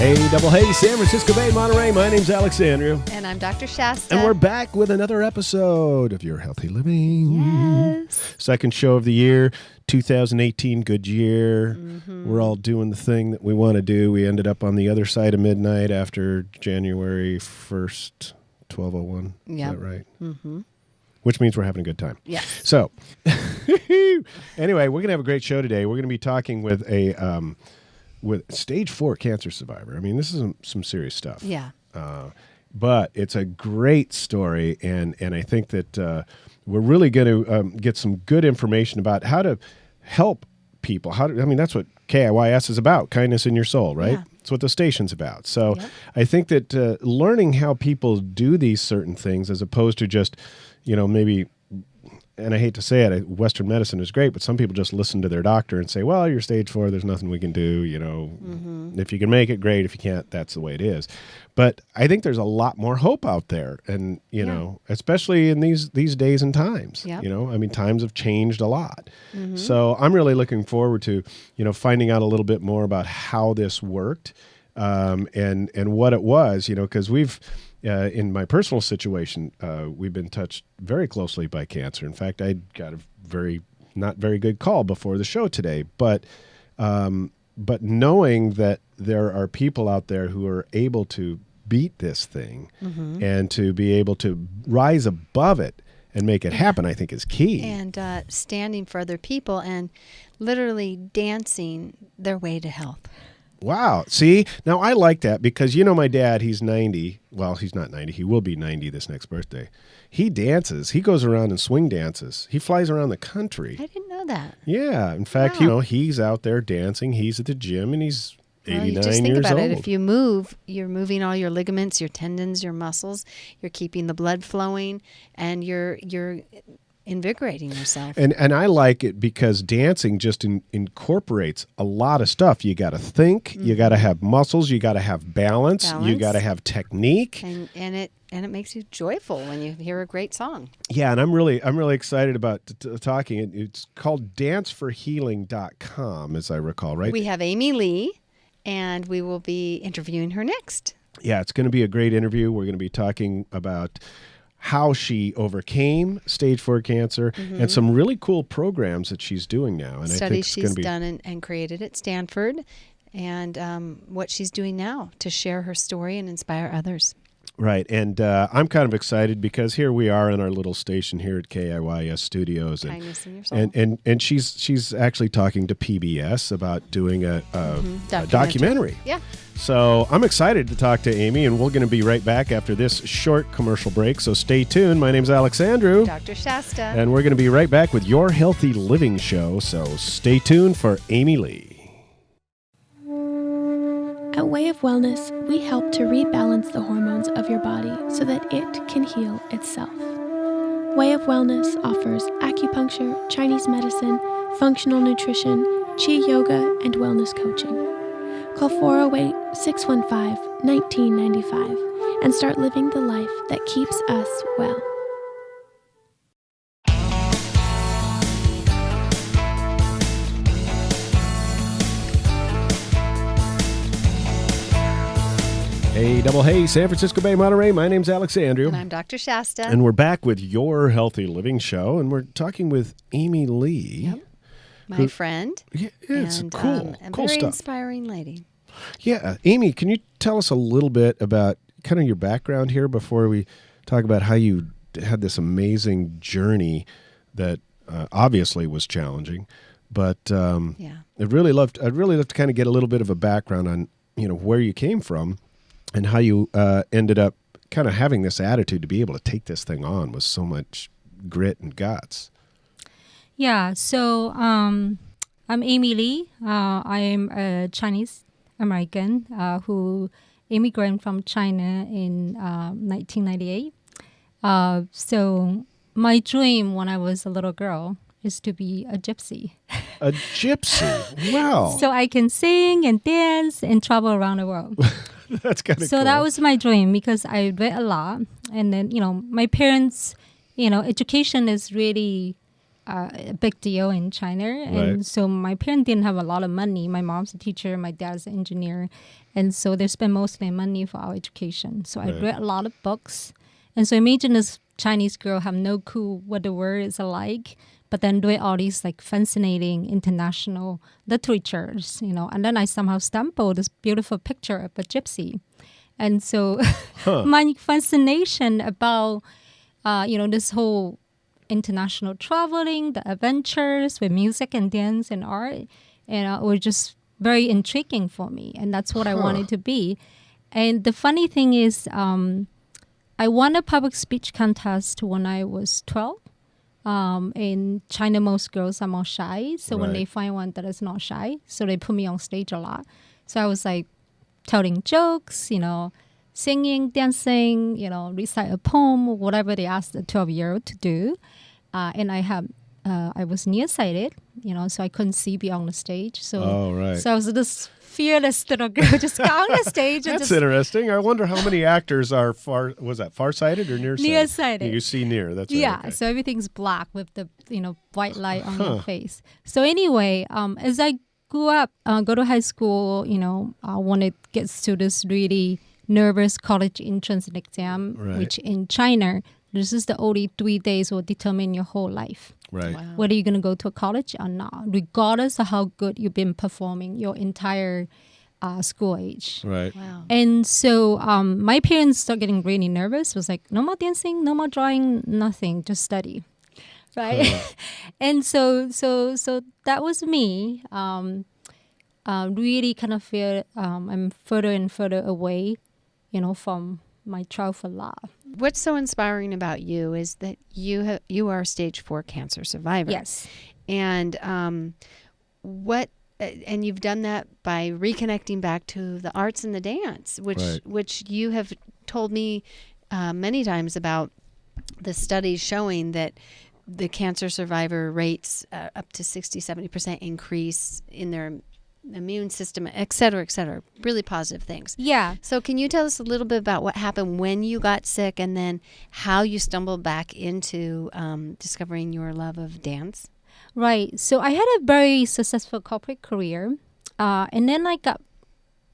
Hey, San Francisco Bay, Monterey. My name's Alexandria. And I'm Dr. Shasta. And we're back with another episode of Your Healthy Living. Yes. Second show of the year, 2018, good year. Mm-hmm. We're all doing the thing that we want to do. We ended up on the other side of midnight after January 1st, 12:01. Yep. Is that right? Mm-hmm. Which means we're having a good time. Yes. So, anyway, we're going to have a great show today. We're going to be talking with a... with stage 4 cancer survivor. I mean, this is some serious stuff. Yeah. But it's a great story, and I think that we're really going to get some good information about how to help people. That's what KIYS is about, kindness in your soul, right? Yeah. That's what the station's about. So Yep. I think that learning how people do these certain things as opposed to just, maybe... And I hate to say it, Western medicine is great, but some people just listen to their doctor and say, well, you're stage 4, there's nothing we can do, Mm-hmm. If you can make it, great. If you can't, that's the way it is. But I think there's a lot more hope out there, and, especially in these days and times, Yep. Times have changed a lot. Mm-hmm. So I'm really looking forward to, finding out a little bit more about how this worked and what it was, because we've... in my personal situation, we've been touched very closely by cancer. In fact, I got a not very good call before the show today. But knowing that there are people out there who are able to beat this thing Mm-hmm. and to be able to rise above it and make it happen, I think is key. And standing for other people and literally dancing their way to health. Wow. See, now I like that because, my dad, he's 90. Well, he's not 90. He will be 90 this next birthday. He dances. He goes around and swing dances. He flies around the country. I didn't know that. Yeah. In fact, Wow. He's out there dancing. He's at the gym and he's 89 you just think years about old. it. If you move, you're moving all your ligaments, your tendons, your muscles. You're keeping the blood flowing, and you're invigorating yourself. And I like it because dancing just incorporates a lot of stuff. You got to think, you got to have muscles, you got to have balance, you got to have technique. And it makes you joyful when you hear a great song. Yeah, and I'm really excited about talking. It's called danceforhealing.com, as I recall, right? We have Amy Lee, and we will be interviewing her next. Yeah, it's going to be a great interview. We're going to be talking about how she overcame stage 4 cancer and some really cool programs that she's doing now. And Studies I think it's she's done and created at Stanford, and what she's doing now to share her story and inspire others. Right, and I'm kind of excited because here we are in our little station here at KIYS Studios, and Kindness in your soul. and she's actually talking to PBS about doing a documentary. Yeah. So I'm excited to talk to Amy, and we're going to be right back after this short commercial break. So stay tuned. My name's Alex Andrew, Dr. Shasta. and we're going to be right back with Your Healthy Living Show. So stay tuned for Amy Lee. At Way of Wellness, we help to rebalance the hormones of your body so that it can heal itself. Way of Wellness offers acupuncture, Chinese medicine, functional nutrition, Qi yoga, and wellness coaching. Call 408-615-1995 and start living the life that keeps us well. Hey, San Francisco Bay, Monterey. My name's Alex Andrew. And I'm Dr. Shasta. And we're back with Your Healthy Living Show, and we're talking with Amy Lee. Yep. My friend. Yeah, it's and, cool a cool very stuff. inspiring lady. Yeah, Amy, can you tell us a little bit about kind of your background here before we talk about how you had this amazing journey that obviously was challenging, but I'd really love to kind of get a little bit of a background on where you came from and how you ended up kind of having this attitude to be able to take this thing on with so much grit and guts. Yeah, so I'm Amy Lee. I'm a Chinese American who immigrated from China in 1998. So my dream when I was a little girl is to be a gypsy. A gypsy? Wow. So I can sing and dance and travel around the world. That's kind of So cool. that was my dream because I read a lot. And then, my parents, education is really a big deal in China. And Right. so my parents didn't have a lot of money. My mom's a teacher, my dad's an engineer. And so they spent most of their money for our education. So I Right. read a lot of books. And so imagine this Chinese girl have no clue what the word is like, but then doing all these like fascinating international literatures, and then I somehow stumbled this beautiful picture of a gypsy. And so my fascination about, this whole international traveling, the adventures with music and dance and art, were just very intriguing for me. And that's what I wanted to be. And the funny thing is, I won a public speech contest when I was 12. In China, most girls are more shy. So when Right. they find one that is not shy, so they put me on stage a lot. So I was like telling jokes, singing, dancing, recite a poem, whatever they asked a 12-year-old to do. And I was nearsighted, so I couldn't see beyond the stage. So, Oh, right. so I was this fearless little girl just got on the stage and That's just interesting. I wonder how many actors are farsighted or nearsighted? Nearsighted. You see near. That's right. yeah, Okay. so everything's black with the white light on your face. So anyway, as I grew up, go to high school, when it gets to this really nervous college entrance exam, Right. which in China, this is the only 3 days will determine your whole life. Right. Wow. Whether you're going to go to a college or not, regardless of how good you've been performing your entire school age. Right. Wow. And so my parents started getting really nervous. It was like, no more dancing, no more drawing, nothing, just study. Right? And so that was me. Really kind of feel I'm further and further away, from my childhood love. What's so inspiring about you is that you are a stage 4 cancer survivor. Yes. And and you've done that by reconnecting back to the arts and the dance, Right. which you have told me many times about the studies showing that the cancer survivor rates up to 60-70% increase in their immune system, et cetera, really positive things. Yeah. So can you tell us a little bit about what happened when you got sick and then how you stumbled back into discovering your love of dance? Right. So I had a very successful corporate career. And then I got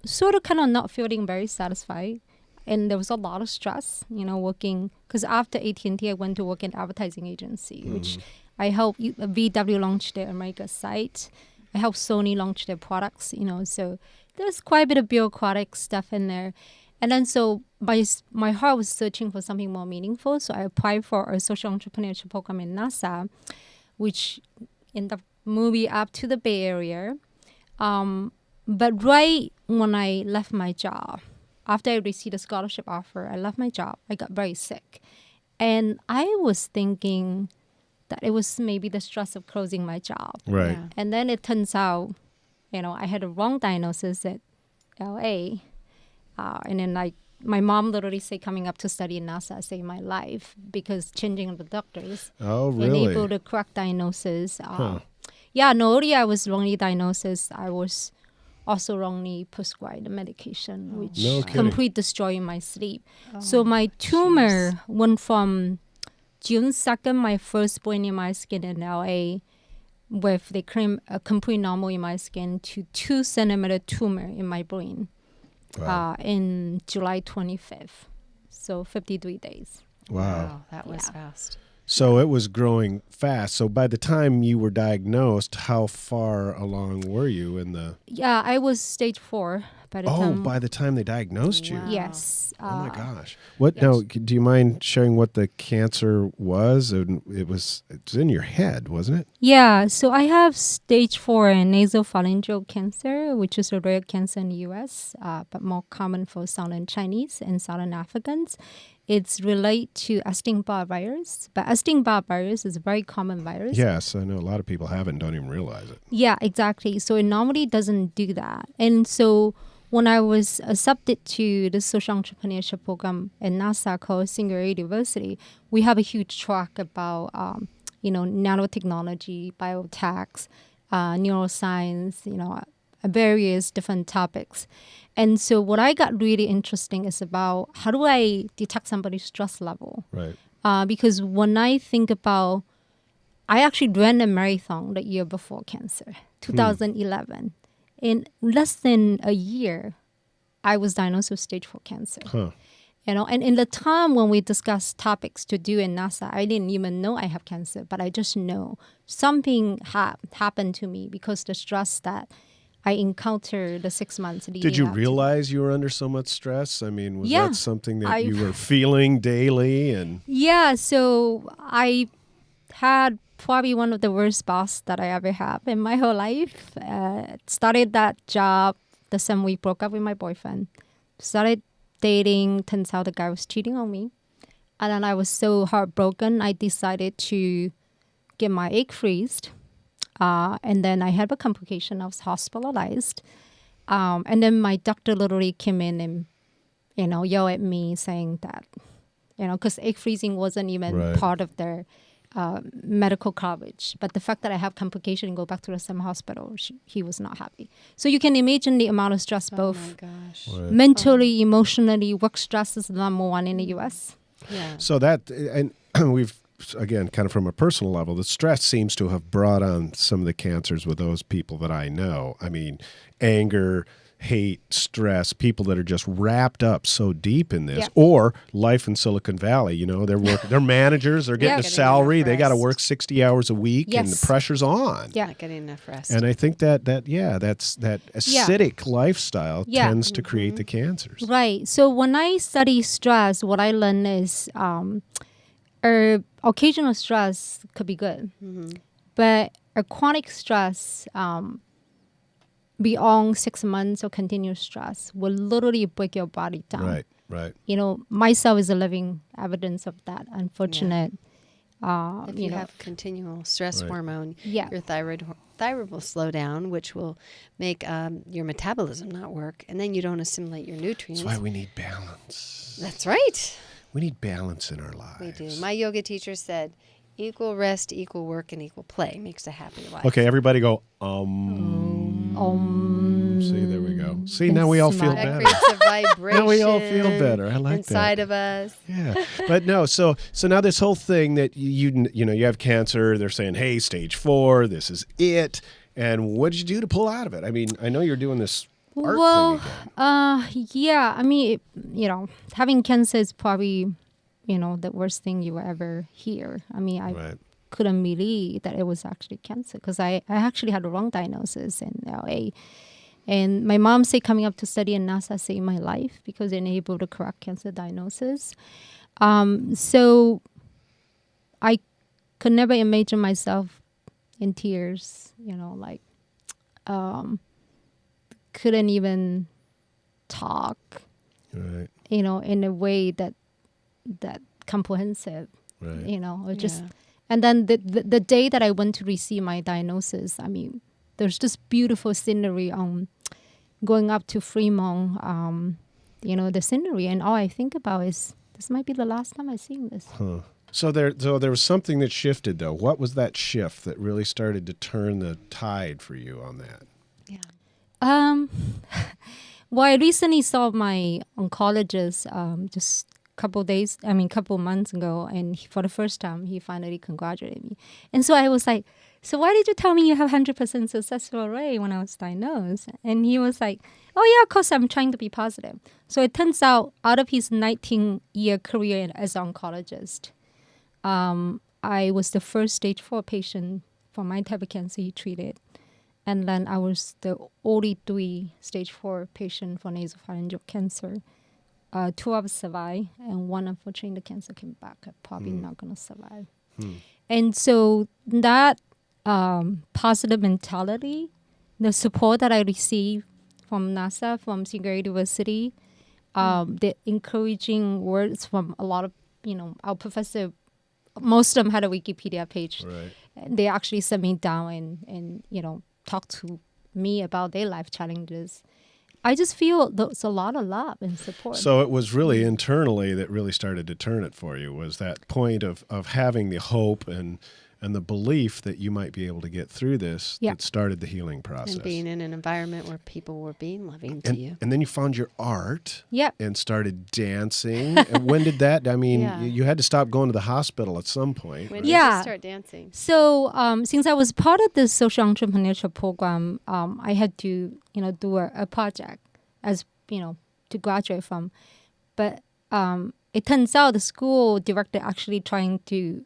sort of kind of not feeling very satisfied. And there was a lot of stress, working. Because after AT&T, I went to work in advertising agency, which I helped VW launch their America site. I helped Sony launch their products, So there's quite a bit of bureaucratic stuff in there. And then so my heart was searching for something more meaningful. So I applied for a social entrepreneurship program in NASA, which ended up moving up to the Bay Area. But right when I left my job, after I received a scholarship offer, I left my job. I got very sick. And I was thinking that it was maybe the stress of closing my job. Right. Yeah. And then it turns out, I had a wrong diagnosis at LA. And then my mom literally said coming up to study in NASA saved my life because changing of the doctors Oh, really? enabled the correct diagnosis. Yeah, not only I was wrongly diagnosed, I was also wrongly prescribed the medication, which No kidding. completely destroyed my sleep. So my tumor went from June 2nd, my first brain MRI scan in LA, with they claim a complete normal in my skin, to 2-centimeter tumor in my brain Wow. in July 25th. So 53 days. Wow. That was Yeah. fast. So it was growing fast. So by the time you were diagnosed, how far along were you in the... Yeah, I was stage 4 by the Oh, time. by the time they diagnosed you. Wow. Yes. Oh my gosh! What now? Do you mind sharing what the cancer was? And it's in your head, wasn't it? Yeah, so I have stage 4 nasopharyngeal cancer, which is a rare cancer in the U.S., but more common for Southern Chinese and Southern Africans. It's related to Epstein-Barr virus, but Epstein-Barr virus is a very common virus. Yes, I know a lot of people have it and don't even realize it. Yeah, exactly. So it normally doesn't do that. And so when I was accepted to the social entrepreneurship program at NASA called Singularity University, we have a huge track about, nanotechnology, biotech, neuroscience, various different topics. And so what I got really interesting is about how do I detect somebody's stress level? Right. Because when I think about I actually ran a marathon the year before cancer, 2011. In less than a year, I was diagnosed with stage 4 cancer. Huh. You know, and in the time when we discussed topics to do in NASA, I didn't even know I have cancer, but I just know something happened to me because the stress that I encountered the 6 months leading Did you up to realize you were under so much stress? I mean, was Yeah, that something that I- you were feeling daily? And Yeah, so I had probably one of the worst boss that I ever had in my whole life. Started that job the same week, broke up with my boyfriend. Started dating, turns out the guy was cheating on me. And then I was so heartbroken, I decided to get my egg freezed. And then I had a complication. I was hospitalized. And then my doctor literally came in and, yelled at me saying that, because egg freezing wasn't even Right. part of their medical coverage. But the fact that I have complication and go back to the same hospital, he was not happy. So you can imagine the amount of stress, Oh both my gosh. Right. mentally, emotionally. Work stress is the number one in the U.S. Yeah. So that, and we've, again, kind of from a personal level, the stress seems to have brought on some of the cancers with those people that I know. I mean, anger, hate, stress, people that are just wrapped up so deep in this, Yeah. or life in Silicon Valley, they're managers, they're getting Yeah. a Getting salary, enough they got to rest. work 60 hours a week and Yes. the pressure's on. Yeah. Not getting enough rest. And I think that acidic lifestyle Yeah. tends to create the cancers. Right. So when I study stress, what I learn is occasional stress could be good, but a chronic stress beyond 6 months of continuous stress will literally break your body down. Right. Myself is a living evidence of that. Unfortunate. if you have continual stress Right. hormone, Yeah. your thyroid will slow down, which will make your metabolism not work, and then you don't assimilate your nutrients. That's why we need balance. That's right. We need balance in our lives. We do. My yoga teacher said, equal rest, equal work, and equal play makes a happy life. Okay, everybody go, See, there we go. See, now we all feel smile. That better. creates a vibration. Now we all feel better. I like inside that. of us. Yeah, but no. So now this whole thing that you have cancer. They're saying, hey, stage 4. This is it. And what did you do to pull out of it? I mean, I know you're doing this art Well, thing again. yeah. I mean, having cancer is probably, the worst thing you will ever hear. I mean, I Right. couldn't believe that it was actually cancer because I actually had the wrong diagnosis in LA. And my mom said coming up to study in NASA saved my life because they're able to correct cancer diagnosis. So I could never imagine myself in tears, couldn't even talk, Right. in a way that comprehensive, Right. or just, Yeah. and then the day that I went to receive my diagnosis, I mean, there's just beautiful scenery going up to Fremont, the scenery, and all I think about is this might be the last time I see this. So there was something that shifted, though. What was that shift that really started to turn the tide for you on that? Yeah. Well, I recently saw my oncologist just couple months ago, and for the first time, he finally congratulated me. And so I was like, so why did you tell me you have 100% successful rate when I was diagnosed? And he was like, oh yeah, of course, I'm trying to be positive. So it turns out of his 19-year career as an oncologist, I was the first stage 4 patient for my type of cancer he treated. And then I was the only 3 stage 4 patient for nasopharyngeal cancer. 2 of us survived, and 1, unfortunately, the cancer came back. I'm probably not going to survive. And so that positive mentality, the support that I received from NASA, from Singularity University, the encouraging words from a lot of, our professor, most of them had a Wikipedia page. Right. They actually sat me down and talk to me about their life challenges. I just feel there's a lot of love and support. So it was really internally that really started to turn it for you, was that point of having the hope and and the belief that you might be able to get through this Yeah. that started the healing process. And being in an environment where people were being loving to you. And then you found your art Yeah. and started dancing. And when did that? I mean, Yeah. you had to stop going to the hospital at some point. When right? did Yeah. you start dancing? So since I was part of the social entrepreneurship program, I had to, do a project as, to graduate from. But it turns out the school director actually trying to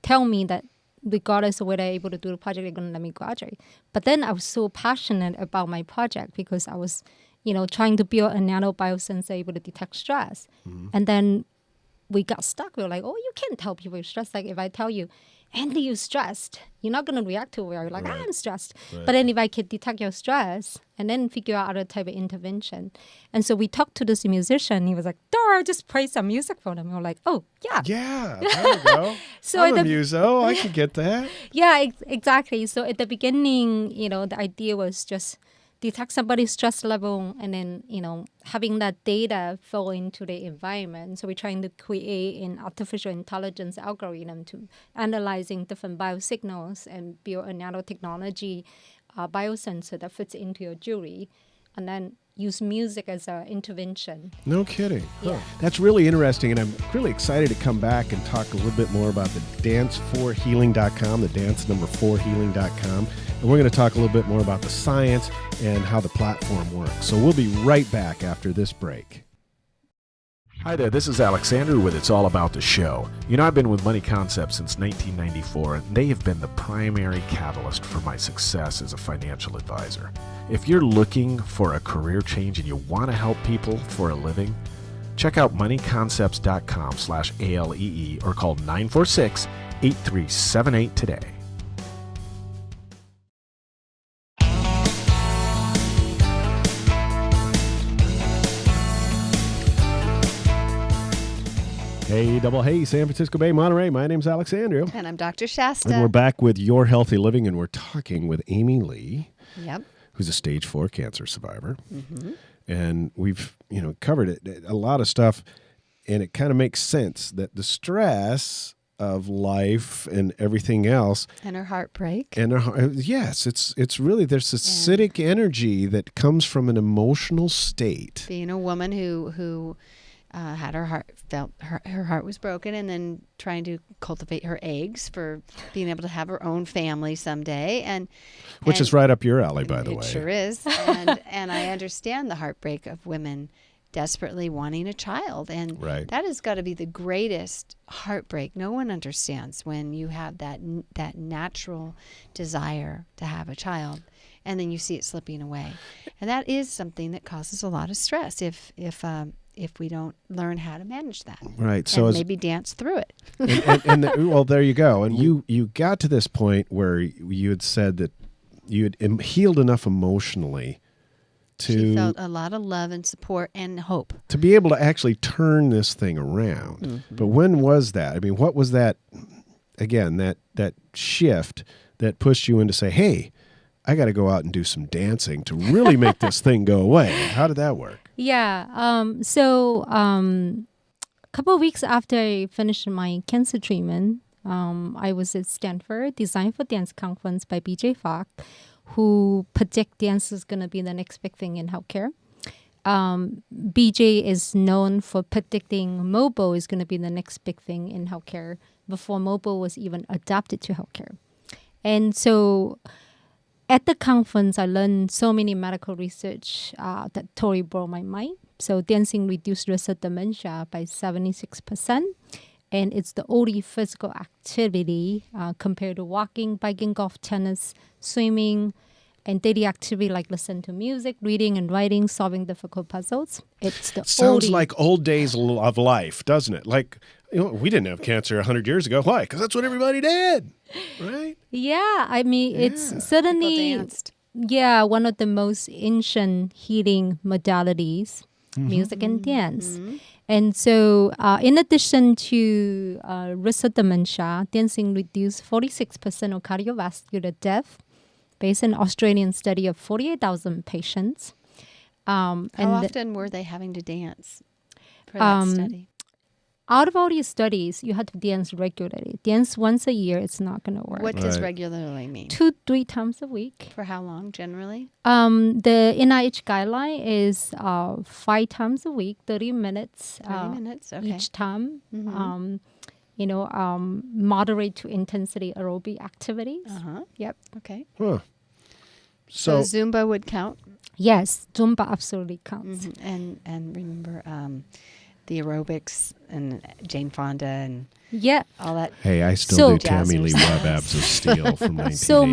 tell me that regardless of whether I'm able to do the project, they're going to let me graduate. But then I was so passionate about my project because I was, trying to build a nano biosensor able to detect stress. And then we got stuck. We were like, oh, you can't tell people you're stressed. Like if I tell you, Andy, you're stressed, you're not going to react to it. You're like, I'm stressed. Right. But then if I could detect your stress and then figure out other type of intervention. And so we talked to this musician. He was like, Dora, just play some music for them. We were like, oh, yeah. Yeah, there you go. So I'm a at the- muso. I could get that. Yeah, exactly. So at the beginning, the idea was just detect somebody's stress level and then, having that data flow into the environment. So we're trying to create an artificial intelligence algorithm to analyzing different biosignals and build a nanotechnology biosensor that fits into your jewelry and then use music as an intervention. No kidding. Yeah. That's really interesting, and I'm really excited to come back and talk a little bit more about the dance4healing.com, the dance4healing.com. And we're going to talk a little bit more about the science and how the platform works. So we'll be right back after this break. Hi there, this is Alexander with It's All About the Show. I've been with Money Concepts since 1994, and they have been the primary catalyst for my success as a financial advisor. If you're looking for a career change and you want to help people for a living, check out moneyconcepts.com/ALEE or call 946-8378 today. Hey, double hey, San Francisco Bay, Monterey. My name's Alex Andrew. And I'm Dr. Shasta. And we're back with Your Healthy Living, and we're talking with Amy Lee, Yep. who's a stage 4 cancer survivor. And we've, covered a lot of stuff, and it kind of makes sense that the stress of life and everything else, And her heartbreak. and yes, it's really, there's this acidic energy that comes from an emotional state. Being a woman who had her heart, felt her heart was broken, and then trying to cultivate her eggs for being able to have her own family someday, Which is right up your alley, by the it way. sure is. And I understand the heartbreak of women desperately wanting a child, and Right. that has got to be the greatest heartbreak. No one understands when you have that natural desire to have a child, and then you see it slipping away, and that is something that causes a lot of stress if we don't learn how to manage that. Right. So And as, maybe dance through it. well, there you go. And you got to this point where you had said that you had healed enough emotionally She felt a lot of love and support and hope. to be able to actually turn this thing around. But when was that? I mean, what was that, again, that shift that pushed you into say, hey, I got to go out and do some dancing to really make this thing go away? How did that work? Yeah. So a couple of weeks after I finished my cancer treatment, I was at Stanford Design for Dance conference by BJ Fogg, who predict dance is going to be the next big thing in healthcare. BJ is known for predicting mobile is going to be the next big thing in healthcare before mobile was even adapted to healthcare. And so at the conference, I learned so many medical research that totally blew my mind. So dancing reduced risk of dementia by 76%. And it's the only physical activity compared to walking, biking, golf, tennis, swimming, and daily activity like listen to music, reading and writing, solving difficult puzzles. It's the Sounds only... like old days of life, doesn't it? Like, we didn't have cancer 100 years ago. Why? Because that's what everybody did, right? Yeah, I mean, it's People certainly... danced. Yeah, one of the most ancient healing modalities, music and dance. And so in addition to risk of dementia, dancing reduced 46% of cardiovascular death based on an Australian study of 48,000 patients. How often were they having to dance for that study? out of all these studies, you have to dance regularly. Dance once a year, it's not going to work. What does Right. regularly mean? 2-3 times a week. For how long generally? The NIH guideline is 5 times a week, 30 minutes 30 minutes. Okay. each time. Mhm. Moderate to intensity aerobic activities. Uh-huh. Yep. Okay. Huh. So, So, Zumba would count. Yes, Zumba absolutely counts. And remember the aerobics and Jane Fonda and Yeah. all that. hey, I still So- do Tammy Lee Jazzercise. Webb Abs of Steel from 1988. So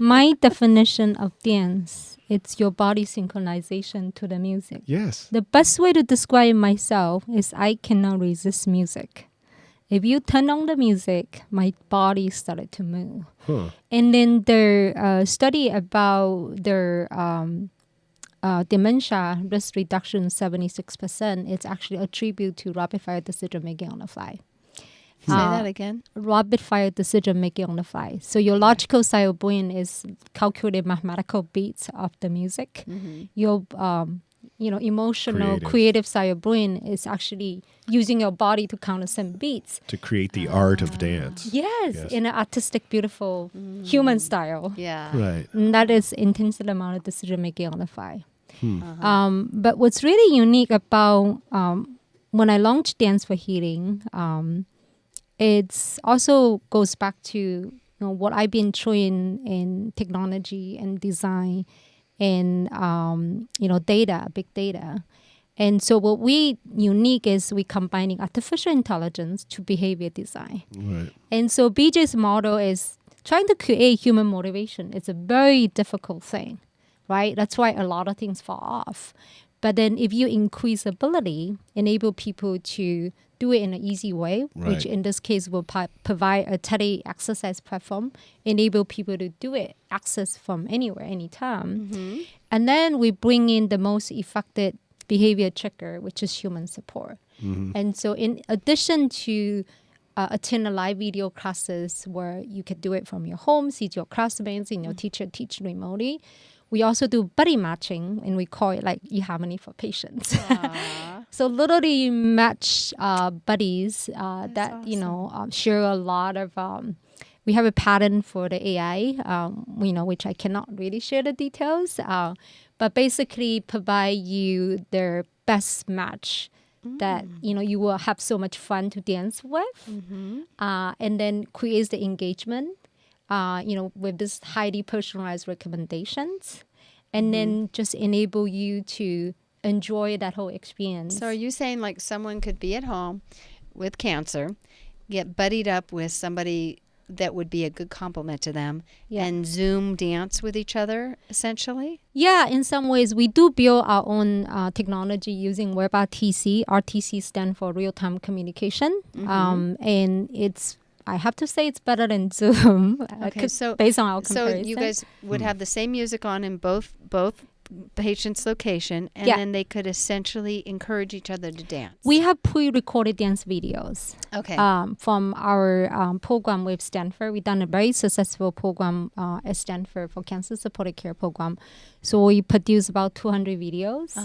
my definition of dance, it's your body synchronization to the music. Yes. The best way to describe myself is I cannot resist music. If you turn on the music, my body started to move. Huh. And then their study about their dementia risk reduction 76%, it's actually attributed to rapid fire decision making on the fly. Say that again. Rapid fire decision making on the fly. So your logical side of brain is calculated mathematical beats of the music. Your emotional creative side of brain is actually using your body to count the same beats. To create the art of dance. Yes, Yes. in an artistic, beautiful human style. Yeah. Right. And that is intense amount of decision making on the fly. But what's really unique about when I launched Dance for Healing, it also goes back to what I've been trained in technology and design and data, big data. And so what we unique is we combining artificial intelligence to behavior design. Right. And so BJ's model is trying to create human motivation. It's a very difficult thing, right? That's why a lot of things fall off. But then if you increase ability, enable people to do it in an easy way, which Right. in this case will provide a tele exercise platform, enable people to do it, access from anywhere, anytime. And then we bring in the most effective behavior trigger, which is human support. And so in addition to attend a live video classes where you can do it from your home, see your classmates and your teacher teach remotely, we also do buddy matching, and we call it like eHarmony for patients. So literally you match buddies that share a lot of. We have a pattern for the AI, which I cannot really share the details, but basically provide you their best match that you will have so much fun to dance with, and then creates the engagement. With this highly personalized recommendations, and then just enable you to enjoy that whole experience. So are you saying like someone could be at home with cancer, get buddied up with somebody that would be a good complement to them, and Zoom dance with each other, essentially? Yeah, in some ways, we do build our own technology using WebRTC. RTC stands for real-time communication. And I have to say it's better than Zoom. Okay, so based on our So comparison. you guys would have the same music on in both patients' location, and Yeah. then they could essentially encourage each other to dance. We have pre-recorded dance videos Okay. from our program with Stanford. We've done a very successful program at Stanford for cancer supported care program. So we produce about 200 videos.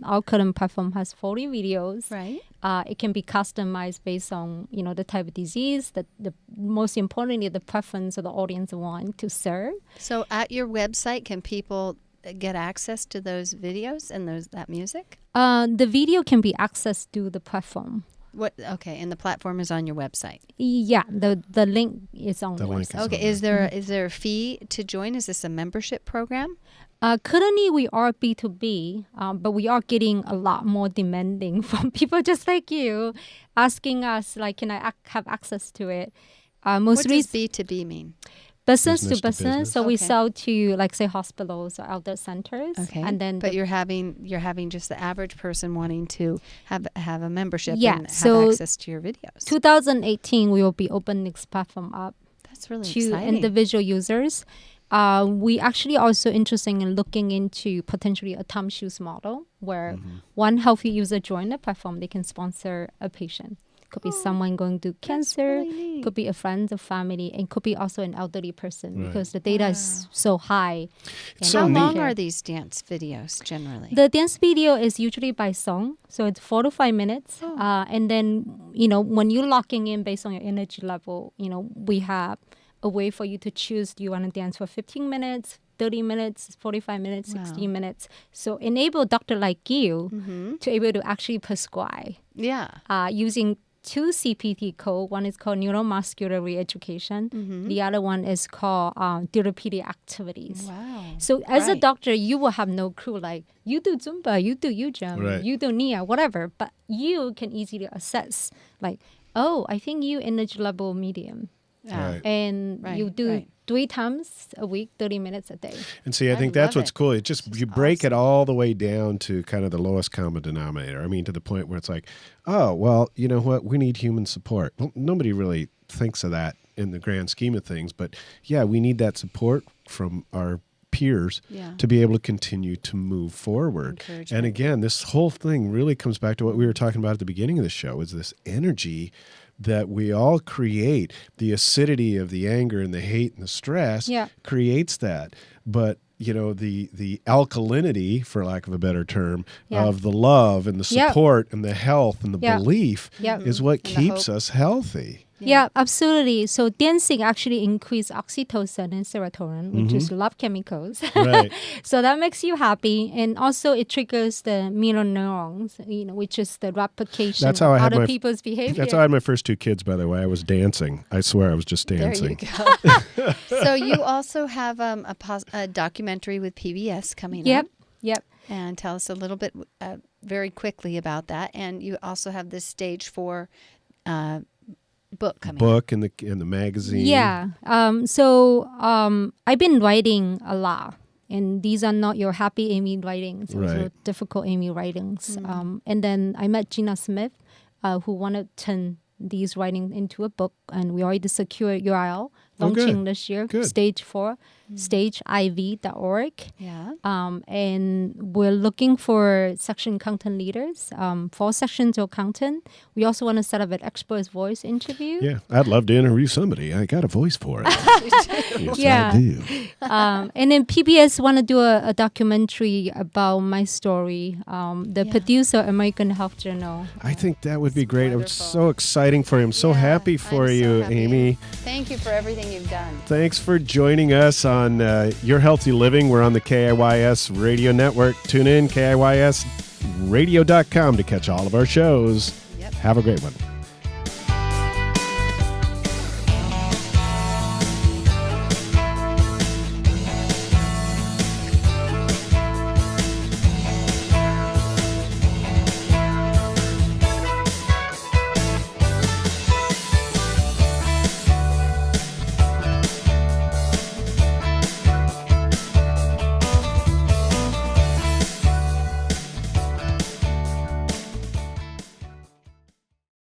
Our current platform has 40 videos. Right. It can be customized based on the type of disease, the most importantly the preference of the audience want to serve. So at your website, can people get access to those videos and that music? The video can be accessed through the platform. What? Okay, and the platform is on your website. Yeah, the link is on the link website. is Okay, is there a fee to join? Is this a membership program? Currently, we are B2B, but we are getting a lot more demanding from people just like you, asking us, like, can I have access to it? What does B2B mean? Business Business to to business. business. So we Okay. sell to, like, say, hospitals or elder centers. Okay, And then but you're having just the average person wanting to have a membership Yeah, and have so access to your videos. 2018, we will be opening this platform up That's really to exciting. individual users. We actually also interested in looking into potentially a Tom Shoes model where one healthy user join the platform, they can sponsor a patient. could be someone going through cancer, really neat. could be a friend, a family, and could be also an elderly person Right. because the data is so high. It's And so How neat. long are these dance videos generally? The dance video is usually by song, so it's 4 to 5 minutes. Oh. And then, when you're locking in based on your energy level, we have a way for you to choose. Do you want to dance for 15 minutes, 30 minutes, 45 minutes, Wow. 60 minutes? So enable doctor like you Mm-hmm. to able to actually prescribe Yeah. using 2 CPT code. One is called neuromuscular reeducation. The other one is called therapeutic activities. Wow. So as a Right. doctor, you will have no clue. Like you do Zumba, you do Ujjayi, Right. you do Nia, whatever. But you can easily assess. Like, oh, I think you energy level medium, Yeah. Right. and Right, you do right. 3 times a week, 30 minutes a day. And see, I I think that's love what's it. cool. It just This you is break it awesome. all the way down to kind of the lowest common denominator. I mean, to the point where it's like, oh, well, you know what? We need human support. Well, nobody really thinks of that in the grand scheme of things, but yeah, we need that support from our peers Yeah. to be able to continue to move forward. And Encouragement. again, this whole thing really comes back to what we were talking about at the beginning of the show, is this energy that we all create. The acidity of the anger and the hate and the stress Yeah. creates that. But the alkalinity, for lack of a better term, Yeah. of the love and the Yep. support and the health and the Yep. belief Yep. is what And the keeps hope. us healthy. Yeah, absolutely. So dancing actually increases oxytocin and serotonin, which is love chemicals. Right. So that makes you happy, and also it triggers the mirror neurons, which is the replication That's how I of had other my- people's behavior. That's how I had my first 2 kids, by the way. I was dancing. I swear I was just There dancing. you go. So you also have a documentary with PBS coming Yep, up. yep. And tell us a little bit very quickly about that. And you also have this Stage 4 book coming up. Book in the magazine. Yeah. So I've been writing a lot, and these are not your happy Amy writings. These are Right. difficult Amy writings. And then I met Gina Smith, who wanted to turn these writings into a book, and we already secured URL Oh, good. launching this year. Good. Stage 4, stageiv.org. Yeah. And we're looking for section content leaders, 4 sections of content. We also want to set up an expert voice interview. Yeah, I'd love to interview somebody. I got a voice for it. Yes, Yeah. I do. And then PBS want to do a documentary about my story. The Yeah. producer, American Health Journal. I think that would be It's great. It's wonderful. so exciting for you. I'm so Yeah, happy for I'm so you, happy. Amy. Thank you for everything you've done. Thanks for joining us on Your Healthy Living. We're on the KIYS Radio Network. Tune in, KIYSradio.com, to catch all of our shows. Yep. Have a great one.